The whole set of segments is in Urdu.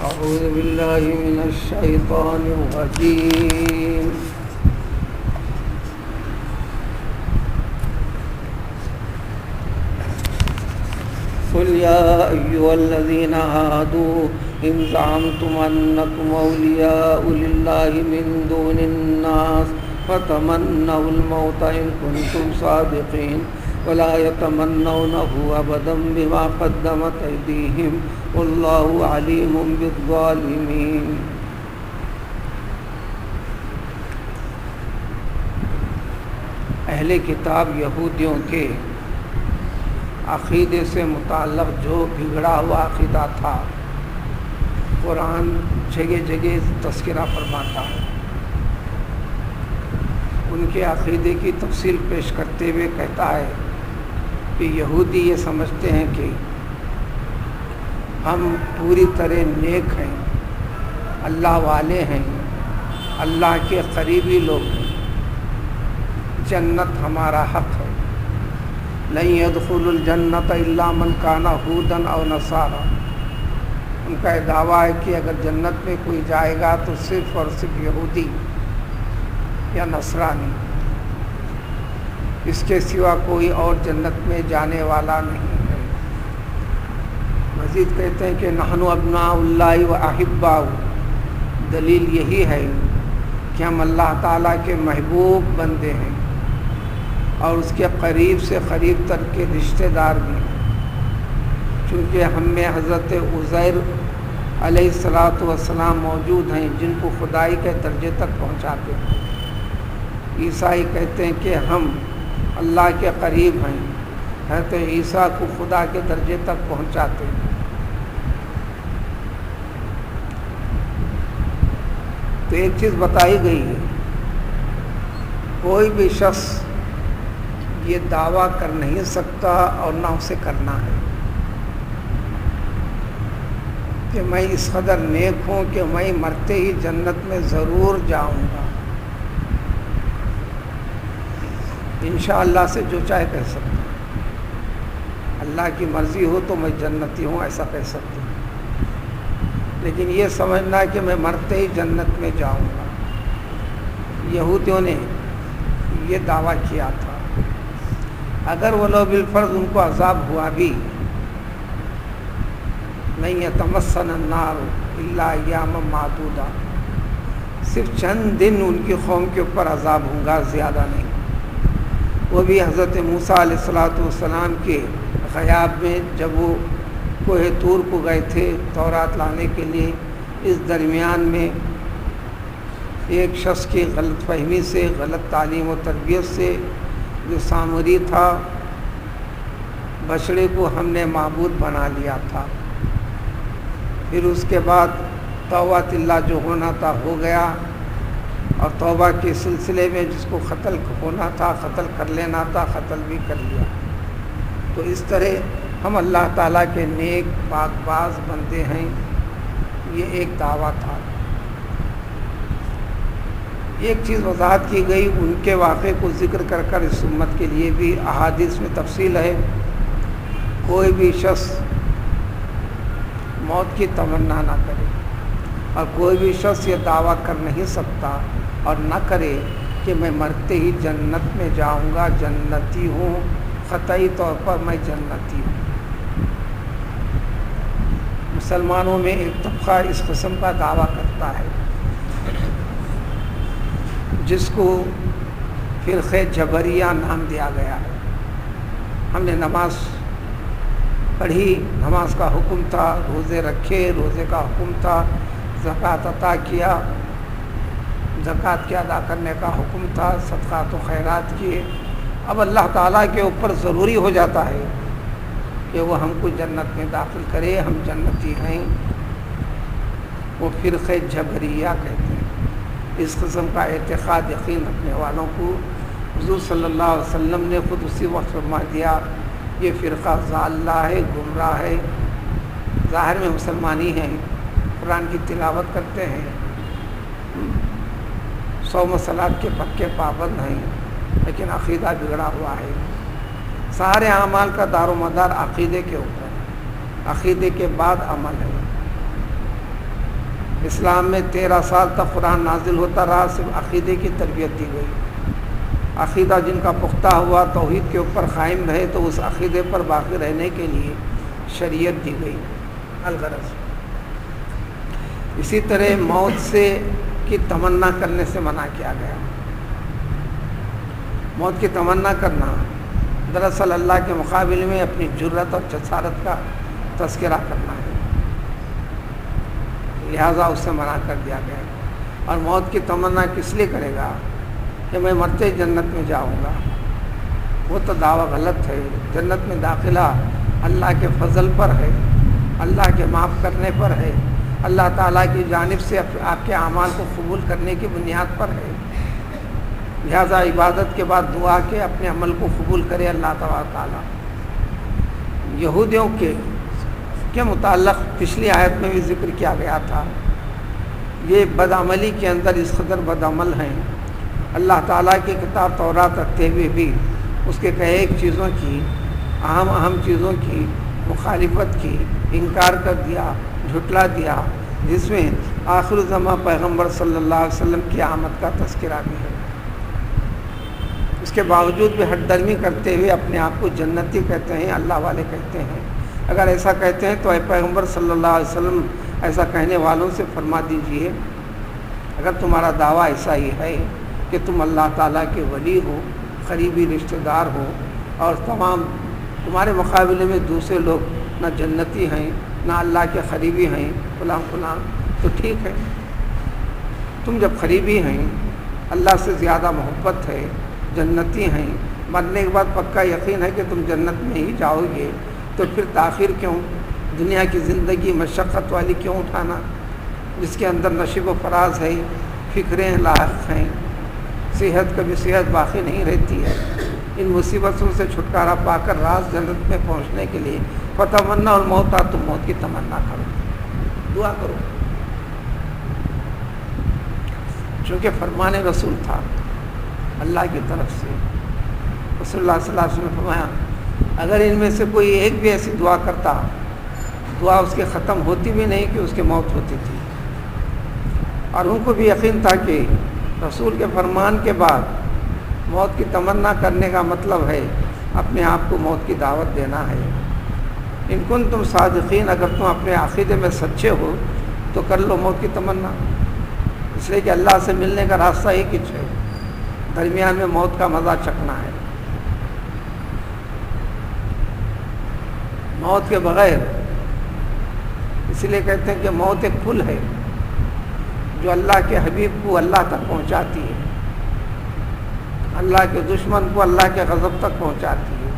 أعوذ بالله من الشيطان الرجيم قل يا أيها الذين هادوا إن زعمتم أنكم أولياء لله من دون الناس فتمنوا الموت إن كنتم صادقين ولا يتمنونه أبدا بما قدمت أيديهم والله عليم بالظالمين. اہل کتاب یہودیوں کے عقیدے سے متعلق جو بگڑا ہوا عقیدہ تھا قرآن جگہ جگہ تذکرہ فرماتا ہے. ان کے عقیدے کی تفصیل پیش کرتے ہوئے کہتا ہے کہ یہودی یہ سمجھتے ہیں کہ ہم پوری طرح نیک ہیں، اللہ والے ہیں، اللہ کے قریبی لوگ ہیں، جنت ہمارا حق ہے. لن يدخل الجنت الا من کان ہودا او نصارا. ان کا یہ دعویٰ ہے کہ اگر جنت میں کوئی جائے گا تو صرف اور صرف یہودی یا نصرانی، اس کے سوا کوئی اور جنت میں جانے والا نہیں ہے. مزید کہتے ہیں کہ نحن ابناء اللہ و احباء. دلیل یہی ہے کہ ہم اللہ تعالیٰ کے محبوب بندے ہیں اور اس کے قریب سے قریب تر کے رشتہ دار بھی ہیں، چونکہ ہم میں حضرت عزیر علیہ السلام موجود ہیں جن کو خدائی کے درجے تک پہنچاتے ہیں. عیسائی کہتے ہیں کہ ہم اللہ کے قریب ہیں، حضرت عیسیٰ کو خدا کے درجے تک پہنچاتے ہیں. تو ایک چیز بتائی گئی ہے، کوئی بھی شخص یہ دعویٰ کر نہیں سکتا اور نہ اسے کرنا ہے کہ میں اس قدر نیک ہوں کہ میں مرتے ہی جنت میں ضرور جاؤں گا. انشاءاللہ سے جو چاہے کہہ سکتا ہوں، اللہ کی مرضی ہو تو میں جنتی ہوں ایسا کہہ سکتا ہوں، لیکن یہ سمجھنا کہ میں مرتے ہی جنت میں جاؤں گا. یہودیوں نے یہ دعویٰ کیا تھا. اگر ولو بالفرض ان کو عذاب ہوا بھی، نہیں یتمسن النار الا ایاما معدودہ، صرف چند دن ان کی قوم کے اوپر عذاب ہوں گا، زیادہ نہیں. وہ بھی حضرت موسیٰ علیہ السلام کے غیاب میں جب وہ کوہ طور کو گئے تھے تورات لانے کے لیے، اس درمیان میں ایک شخص کی غلط فہمی سے، غلط تعلیم و تربیت سے، جو سامری تھا، بچڑے کو ہم نے معبود بنا لیا تھا. پھر اس کے بعد توبہ اللہ جو ہونا تھا ہو گیا، اور توبہ کے سلسلے میں جس کو قتل ہونا تھا، قتل کر لینا تھا، قتل بھی کر لیا. تو اس طرح ہم اللہ تعالیٰ کے نیک پاک باز بندے ہیں، یہ ایک دعویٰ تھا. ایک چیز وضاحت کی گئی، ان کے واقعے کو ذکر کر کر اس امت کے لیے بھی احادیث میں تفصیل ہے. کوئی بھی شخص موت کی تمنا نہ کرے، اور کوئی بھی شخص یہ دعویٰ کر نہیں سکتا اور نہ کرے کہ میں مرتے ہی جنت میں جاؤں گا، جنتی ہوں، قطعی طور پر میں جنتی ہوں. مسلمانوں میں ایک طبقہ اس قسم کا دعویٰ کرتا ہے جس کو فرقہ جبریہ نام دیا گیا ہے. ہم نے نماز پڑھی، نماز کا حکم تھا، روزے رکھے، روزے کا حکم تھا، زکوٰۃ عطا کیا، زکوٰۃ کے ادا کرنے کا حکم تھا، صدقات و خیرات کیے. اب اللہ تعالیٰ کے اوپر ضروری ہو جاتا ہے کہ وہ ہم کو جنت میں داخل کرے، ہم جنتی ہیں. وہ فرقہ جبریہ کہتے ہیں. اس قسم کا اعتقاد یقین رکھنے والوں کو حضور صلی اللہ علیہ وسلم نے خود اسی وقت فرما دیا یہ فرقہ ضالہ ہے، گمراہ ہے. ظاہر میں مسلمانی ہیں، قرآن کی تلاوت کرتے ہیں، صوم و صلاۃ کے پکے پابند ہیں، لیکن عقیدہ بگڑا ہوا ہے. سارے اعمال کا دار و مدار عقیدے کے اوپر ہے، عقیدے کے بعد عمل ہے. اسلام میں 13 سال تک قرآن نازل ہوتا رہا، صرف عقیدے کی تربیت دی گئی۔ عقیدہ جن کا پختہ ہوا، توحید کے اوپر قائم رہے، تو اس عقیدے پر باقی رہنے کے لیے شریعت دی گئی۔ الغرض اسی طرح موت سے کی تمنا کرنے سے منع کیا گیا۔ موت کی تمنا کرنا دراصل اللہ کے مقابلے میں اپنی جرأت اور جسارت کا تذکرہ کرنا ہے، لہذا اس سے منع کر دیا گیا۔ اور موت کی تمنا کس لیے کرے گا کہ میں مرتے جنت میں جاؤں گا؟ وہ تو دعویٰ غلط ہے۔ جنت میں داخلہ اللہ کے فضل پر ہے، اللہ کے معاف کرنے پر ہے، اللہ تعالیٰ کی جانب سے آپ کے اعمال کو قبول کرنے کی بنیاد پر ہے۔ لہذا عبادت کے بعد دعا کے اپنے عمل کو قبول کرے اللہ تعالیٰ۔ یہودیوں کے متعلق پچھلی آیت میں بھی ذکر کیا گیا تھا، یہ بدعملی کے اندر اس قدر بدعمل ہیں، اللہ تعالیٰ کی کتاب تورات رکھتے ہوئے بھی اس کے کئی ایک چیزوں کی، اہم چیزوں کی مخالفت کی، انکار کر دیا، جھٹلا دیا، جس میں آخر الزماں پیغمبر صلی اللہ علیہ وسلم کی آمد کا تذکرہ بھی ہے۔ اس کے باوجود بھی ہٹ درمی کرتے ہوئے اپنے آپ کو جنتی کہتے ہیں، اللہ والے کہتے ہیں۔ اگر ایسا کہتے ہیں تو اے پیغمبر صلی اللہ علیہ وسلم ایسا کہنے والوں سے فرما دیجئے، اگر تمہارا دعویٰ ایسا ہی ہے کہ تم اللہ تعالیٰ کے ولی ہو، قریبی رشتہ دار ہو، اور تمام تمہارے مقابلے میں دوسرے لوگ نہ جنتی ہیں نہ اللہ کے قریبی ہیں، فلاں تو ٹھیک ہے، تم جب قریبی ہیں، اللہ سے زیادہ محبت ہے، جنتی ہیں، مرنے کے بعد پکا یقین ہے کہ تم جنت میں ہی جاؤ گے، تو پھر تاخیر کیوں؟ دنیا کی زندگی مشقت والی کیوں اٹھانا، جس کے اندر نشیب و فراز ہے، فکریں لاحق ہیں، صحت کبھی صحت باقی نہیں رہتی ہے۔ ان مصیبتوں سے چھٹکارا پا کر راز جنت میں پہنچنے کے لیے فتمنا الموت، تم موت کی تمنا کرو، دعا کرو، چونکہ فرمان رسول تھا اللہ کی طرف سے۔ رسول اللہ صلی اللہ علیہ وسلم نے فرمایا اگر ان میں سے کوئی ایک بھی ایسی دعا کرتا، دعا اس کے ختم ہوتی بھی نہیں کہ اس کی موت ہوتی تھی۔ اور ان کو بھی یقین تھا کہ رسول کے فرمان کے بعد موت کی تمنا کرنے کا مطلب ہے اپنے آپ کو موت کی دعوت دینا ہے۔ ان کنتم صادقین، اگر تم اپنے عقیدے میں سچے ہو تو کر لو موت کی تمنا، اس لیے کہ اللہ سے ملنے کا راستہ ایک ہی ہے، درمیان میں موت کا مزہ چکھنا ہے۔ موت کے بغیر، اس لیے کہتے ہیں کہ موت ایک پل ہے جو اللہ کے حبیب کو اللہ تک پہنچاتی ہے، اللہ کے دشمن کو اللہ کے غضب تک پہنچاتی ہے۔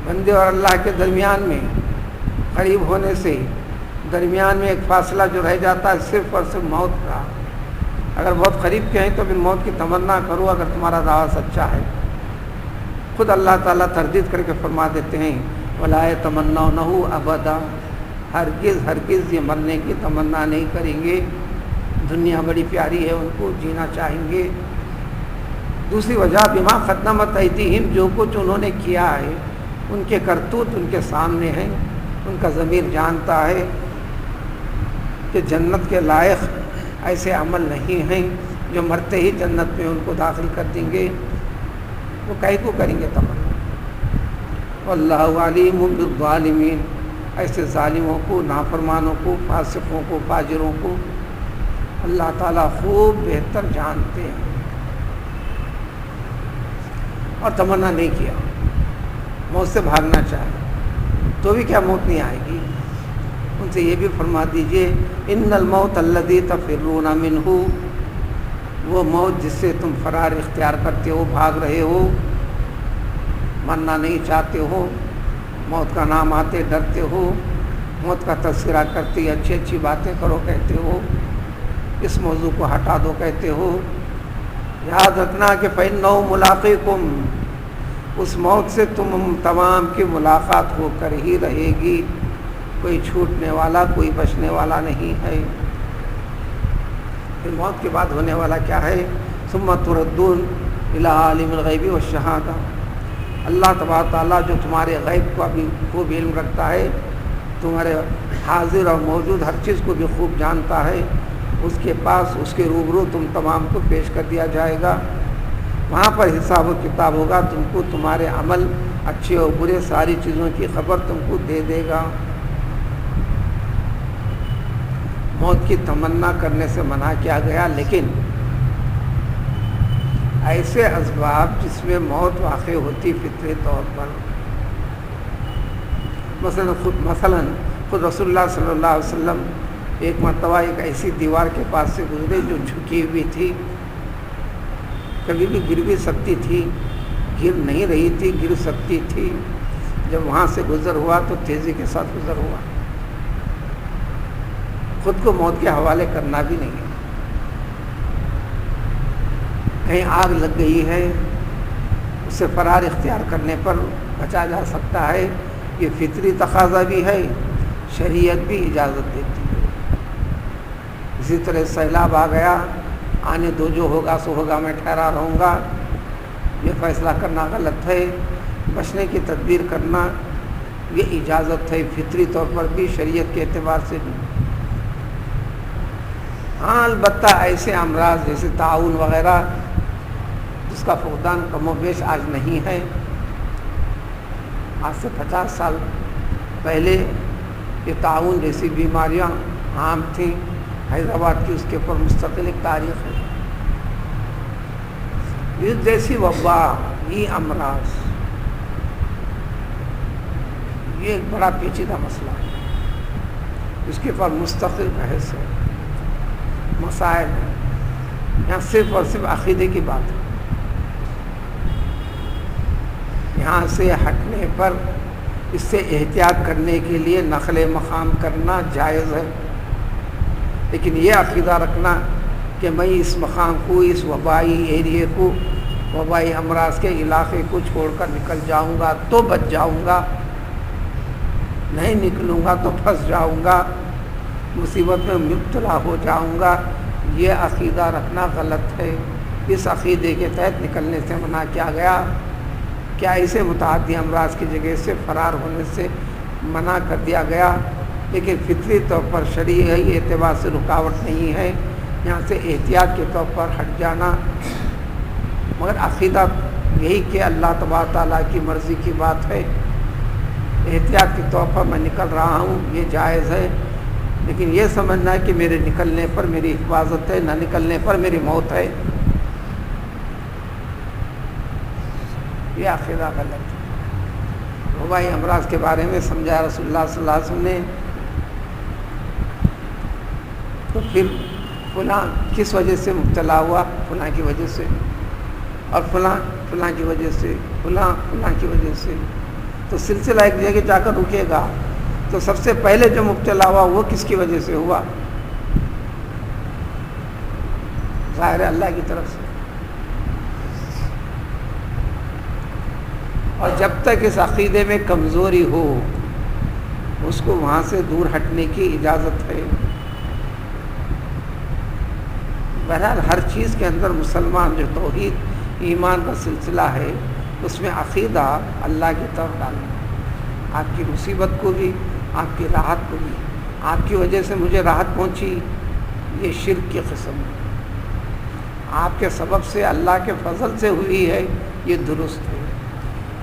بندے اور اللہ کے درمیان میں قریب ہونے سے درمیان میں ایک فاصلہ جو رہ جاتا ہے صرف اور صرف موت کا۔ اگر بہت قریب کے ہیں تو پھر موت کی تمنا کرو اگر تمہارا دعویٰ سچا ہے۔ خود اللہ تعالیٰ تردید کر کے فرما دیتے ہیں وَلَا يَتَمَنَّوْنَهُ أَبَدًا، ہرگز یہ مرنے کی تمنا نہیں کریں گے، دنیا بڑی پیاری ہے، ان کو جینا چاہیں گے۔ دوسری وجہ بما قدمت ایدیہم، جو کچھ انہوں نے کیا ہے ان کے کرتوت ان کے سامنے ہیں، ان کا ضمیر جانتا ہے کہ جنت کے لائق ایسے عمل نہیں ہیں جو مرتے ہی جنت میں ان کو داخل کر دیں گے، وہ کہیں کو کریں گے تمنا۔ واللہ علیم بالظالمین، ایسے ظالموں کو، نافرمانوں کو، فاسقوں کو، فاجروں کو اللہ تعالیٰ خوب بہتر جانتے ہیں۔ اور تمنا نہیں کیا، موت سے بھاگنا چاہے تو بھی کیا موت نہیں آئے گی؟ ان سے یہ بھی فرما دیجئے ان الموت الذی تفرون منہ، وہ موت جس سے تم فرار اختیار کرتے ہو، بھاگ رہے ہو، مرنا نہیں چاہتے ہو، موت کا نام آتے ڈرتے ہو، موت کا تذکرہ کرتے اچھی اچھی باتیں کرو کہتے ہو، اس موضوع کو ہٹا دو کہتے ہو، یاد رکھنا کہ فإنہ ملاقیکم، اس موت سے تم تمام کی ملاقات ہو کر ہی رہے گی، کوئی چھوٹنے والا کوئی بچنے والا نہیں ہے۔ پھر موت کے بعد ہونے والا کیا ہے؟ ثم تردون الی عالم الغیب والشہادہ، اللہ تبارک تعالیٰ جو تمہارے غیب کو ابھی خوب علم رکھتا ہے، تمہارے حاضر اور موجود ہر چیز کو بھی خوب جانتا ہے، اس کے پاس اس کے روبرو تم تمام کو پیش کر دیا جائے گا، وہاں پر حساب و کتاب ہوگا، تم کو تمہارے عمل اچھے اور برے ساری چیزوں کی خبر تم کو دے دے گا۔ موت کی تمنا کرنے سے منع کیا گیا، لیکن ایسے اسباب جس میں موت واقع ہوتی فطری طور پر، مثلا خود رسول اللہ صلی اللہ علیہ وسلم ایک مرتبہ ایک ایسی دیوار کے پاس سے گزرے جو جھکی ہوئی تھی، کبھی بھی گر بھی سکتی تھی، گر نہیں رہی تھی، گر سکتی تھی۔ جب وہاں سے گزر ہوا تو تیزی کے ساتھ گزر ہوا، خود کو موت کے حوالے کرنا بھی نہیں ہے۔ کہیں آگ لگ گئی ہے، اسے فرار اختیار کرنے پر بچا جا سکتا ہے، یہ فطری تقاضا بھی ہے، شریعت بھی اجازت دیتی ہے۔ اسی طرح سیلاب آ گیا، آنے دو، جو ہوگا سو ہوگا، میں ٹھہرا رہوں گا، یہ فیصلہ کرنا غلط ہے۔ بچنے کی تدبیر کرنا یہ اجازت ہے، فطری طور پر بھی، شریعت کے اعتبار سے بھی۔ ہاں البتہ ایسے امراض جیسے طاعون وغیرہ جس کا فقدان کم و بیش آج نہیں ہے، آج سے 50 سال پہلے یہ طاعون جیسی بیماریاں عام تھیں حیدرآباد کی، اس کے اوپر مستقل ایک تاریخ ہے۔ اس جیسی وبا، یہ امراض، یہ ایک بڑا پیچیدہ مسئلہ ہے، اس کے اوپر مستقل بحث ہے، مسائل ہیں۔ یہاں صرف اور صرف عقیدے کی بات ہے۔ یہاں سے ہٹنے پر اس سے احتیاط کرنے کے لیے نقل مقام کرنا جائز ہے، لیکن یہ عقیدہ رکھنا کہ میں اس مقام کو، اس وبائی ایریے کو، وبائی امراض کے علاقے کو چھوڑ کر نکل جاؤں گا تو بچ جاؤں گا، نہیں نکلوں گا تو پھنس جاؤں گا، مصیبت میں مبتلا ہو جاؤں گا، یہ عقیدہ رکھنا غلط ہے۔ اس عقیدے کے تحت نکلنے سے منع کیا گیا، کیا ایسے متعدی امراض کی جگہ سے فرار ہونے سے منع کر دیا گیا، لیکن فطری طور پر شرعی اعتبار سے رکاوٹ نہیں ہے، یہاں سے احتیاط کے طور پر ہٹ جانا، مگر عقیدہ یہی کہ اللہ تبارک تعالیٰ کی مرضی کی بات ہے، احتیاط کے طور پر میں نکل رہا ہوں، یہ جائز ہے، لیکن یہ سمجھنا ہے کہ میرے نکلنے پر میری حفاظت ہے، نہ نکلنے پر میری موت ہے، یہ عقیدہ غلط ہے۔ وبائی امراض کے بارے میں سمجھا رسول اللہ صلی اللہ علیہ وسلم نے، تو پھر فلاں کس وجہ سے مبتلا ہوا، فلاں کی وجہ سے، اور فلاں کی وجہ سے، فلاں کی وجہ سے، تو سلسلہ ایک جگہ جا کر رکے گا۔ تو سب سے پہلے جو مبتلا ہوا وہ کس کی وجہ سے ہوا؟ ظاہر اللہ کی طرف سے۔ اور جب تک اس عقیدے میں کمزوری ہو، اس کو وہاں سے دور ہٹنے کی اجازت ہے۔ بہرحال ہر چیز کے اندر مسلمان جو توحید ایمان کا سلسلہ ہے، اس میں عقیدہ اللہ کی طرف ڈالنا، آپ کی مصیبت کو بھی، آپ کی راحت کو بھی، آپ کی وجہ سے مجھے راحت پہنچی، یہ شرک کی قسم ہے، آپ کے سبب سے اللہ کے فضل سے ہوئی ہے، یہ درست ہے،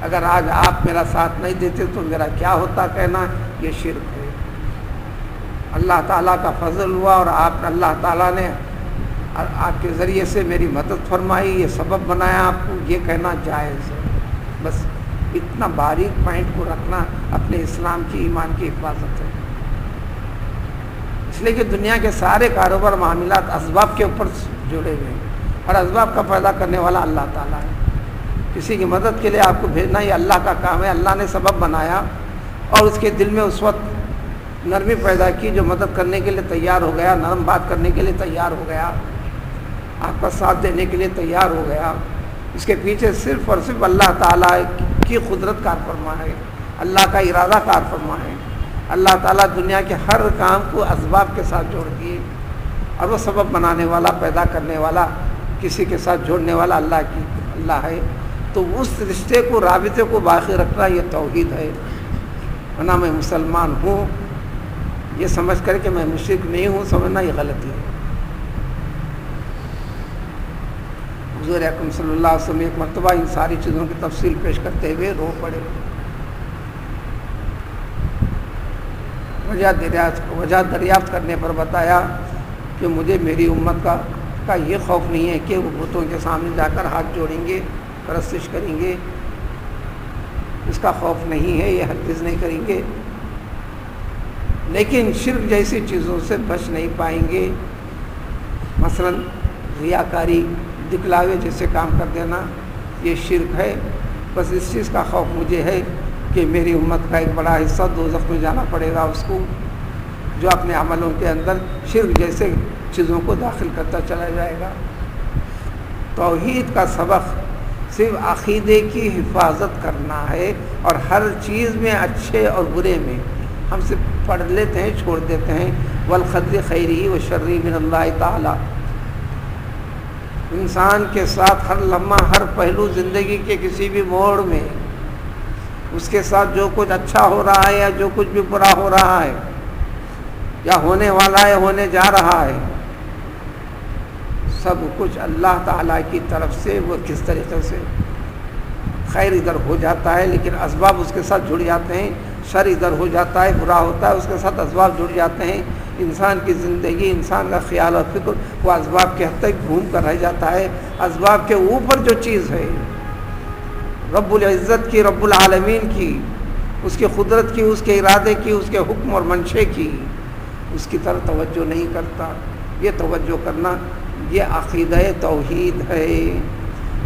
اگر آج آپ میرا ساتھ نہیں دیتے تو میرا کیا ہوتا کہنا، یہ شرک ہے۔ اللہ تعالیٰ کا فضل ہوا اور اللہ تعالیٰ نے آپ کے ذریعے سے میری مدد فرمائی، یہ سبب بنایا آپ کو، یہ کہنا جائز ہے۔ بس اتنا باریک پوائنٹ کو رکھنا اپنے اسلام کی، ایمان کی حفاظت ہے۔ اس لیے کہ دنیا کے سارے کاروبار معاملات اسباب کے اوپر جڑے ہوئے ہیں، اور اسباب کا پیدا کرنے والا اللہ تعالیٰ ہے۔ کسی کی مدد کے لیے آپ کو بھیجنا یہ اللہ کا کام ہے، اللہ نے سبب بنایا اور اس کے دل میں اس وقت نرمی پیدا کی جو مدد کرنے کے لیے تیار ہو گیا، نرم بات کرنے کے لیے تیار ہو گیا، آپ کا ساتھ دینے کے لیے تیار ہو گیا۔ اس کے پیچھے صرف اور صرف اللہ تعالیٰ کی قدرت کار فرما ہے، اللہ کا ارادہ کار فرما ہے۔ اللہ تعالیٰ دنیا کے ہر کام کو اسباب کے ساتھ جوڑ دیے، اور وہ سبب بنانے والا، پیدا کرنے والا، کسی کے ساتھ جوڑنے والا اللہ ہے۔ تو اس رشتے کو، رابطے کو باقی رکھنا یہ توحید ہے۔ ورنہ میں مسلمان ہوں یہ سمجھ کر کہ میں مشرک نہیں ہوں، سمجھنا یہ غلطی ہے۔ حضور اکرم صلی اللہ علیہ وسلم ایک مرتبہ ان ساری چیزوں کی تفصیل پیش کرتے ہوئے رو پڑے، وجہ دریافت کرنے پر بتایا کہ مجھے میری امت کا یہ خوف نہیں ہے کہ وہ بتوں کے سامنے جا کر ہاتھ جوڑیں گے، پرستش کریں گے، اس کا خوف نہیں ہے، یہ ہرگز نہیں کریں گے، لیکن شرک جیسی چیزوں سے بچ نہیں پائیں گے، مثلا ریاکاری، دکھلاوے جیسے کام کر دینا، یہ شرک ہے۔ بس اس چیز کا خوف مجھے ہے کہ میری امت کا ایک بڑا حصہ دوزخ میں جانا پڑے گا اس کو، جو اپنے عملوں کے اندر شرک جیسے چیزوں کو داخل کرتا چلا جائے گا۔ توحید کا سبق صرف عقیدے کی حفاظت کرنا ہے، اور ہر چیز میں، اچھے اور برے میں، ہم صرف پڑھ لیتے ہیں چھوڑ دیتے ہیں، والقدر خیرہ و شرہ من اللہ تعالی۔ انسان کے ساتھ ہر لمحہ، ہر پہلو زندگی کے کسی بھی موڑ میں اس کے ساتھ جو کچھ اچھا ہو رہا ہے یا جو کچھ بھی برا ہو رہا ہے یا ہونے والا ہے، ہونے جا رہا ہے، سب کچھ اللہ تعالیٰ کی طرف سے، وہ کس طریقے سے خیر ادھر ہو جاتا ہے لیکن اسباب اس کے ساتھ جڑ جاتے ہیں، شر ادھر ہو جاتا ہے، برا ہوتا ہے، اس کے ساتھ اسباب جڑ جاتے ہیں۔ انسان کی زندگی، انسان کا خیال اور فکر وہ اسباب کے حد تک گھوم کر رہ جاتا ہے۔ اسباب کے اوپر جو چیز ہے رب العزت کی، رب العالمین کی، اس کی قدرت کی، اس کے ارادے کی، اس کے حکم اور منشے کی، اس کی طرف توجہ نہیں کرتا۔ یہ توجہ کرنا یہ عقیدہ توحید ہے۔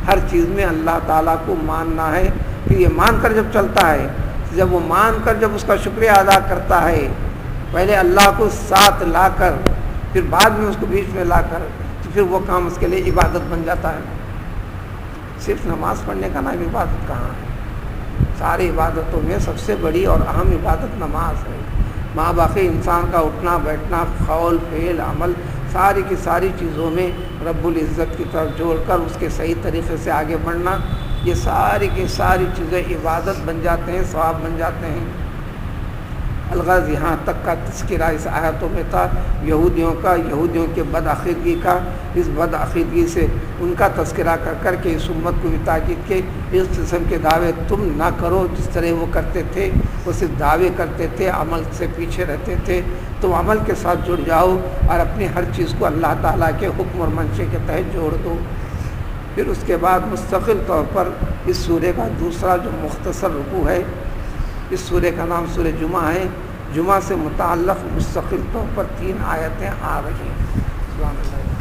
ہر چیز میں اللہ تعالیٰ کو ماننا ہے، پھر یہ مان کر جب چلتا ہے، جب وہ مان کر جب اس کا شکریہ ادا کرتا ہے، پہلے اللہ کو ساتھ لا کر پھر بعد میں اس کو بیچ میں لا کر، تو پھر وہ کام اس کے لیے عبادت بن جاتا ہے۔ صرف نماز پڑھنے کا نام عبادت کہاں ہے؟ ساری عبادتوں میں سب سے بڑی اور اہم عبادت نماز ہے۔ ماں باقی انسان کا اٹھنا بیٹھنا، قول فعل عمل، ساری کی ساری چیزوں میں رب العزت کی طرف جوڑ کر اس کے صحیح طریقے سے آگے بڑھنا، یہ ساری کی ساری چیزیں عبادت بن جاتے ہیں، ثواب بن جاتے ہیں۔ الغرض یہاں تک کا تذکرہ اس آیتوں میں تھا یہودیوں کے بدعقیدگی کا، اس بدعقیدگی سے ان کا تذکرہ کر کر کے اس امت کو بھی تاکید کے اس قسم کے دعوے تم نہ کرو جس طرح وہ کرتے تھے۔ وہ صرف دعوے کرتے تھے، عمل سے پیچھے رہتے تھے۔ تم عمل کے ساتھ جڑ جاؤ اور اپنی ہر چیز کو اللہ تعالیٰ کے حکم اور منشے کے تحت جوڑ دو۔ پھر اس کے بعد مستقل طور پر اس سورہ کا دوسرا جو مختصر رکوع ہے، اس سورہ کا نام سورہ جمعہ ہے۔ جمعہ سے متعلق مستقل طور پر 3 آیتیں آ رہی ہیں۔ سبحان اللہ۔